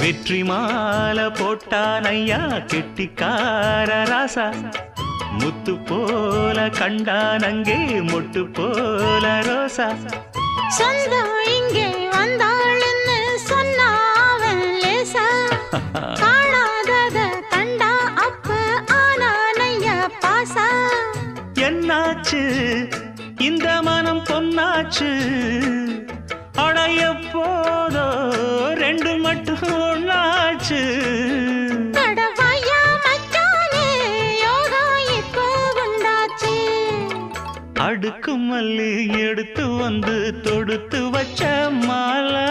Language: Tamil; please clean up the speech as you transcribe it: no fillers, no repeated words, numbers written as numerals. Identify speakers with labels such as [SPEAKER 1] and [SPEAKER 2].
[SPEAKER 1] வெற்றி மாலை போட்டான் ஐயா கெட்டிக்கார ராசா முத்து போல கண்டான் அங்கே மொட்டு போல ரோசா
[SPEAKER 2] சொந்தம் இங்கே வந்தாள்னு சொன்னாவன் லேசா காணாதத கண்டா அப்ப ஆனானையா பாசா
[SPEAKER 1] என்னாச்சு இந்த மனம் பொன்னாச்சு அடைய போதோ ரெண்டு மட்டும் ஒன்னாச்சு
[SPEAKER 2] கடவாயா மச்சானே யோகா இப்போ உண்டாச்சு
[SPEAKER 1] அடுக்கு மல்லி எடுத்து வந்து தொடுத்து வச்ச மாலை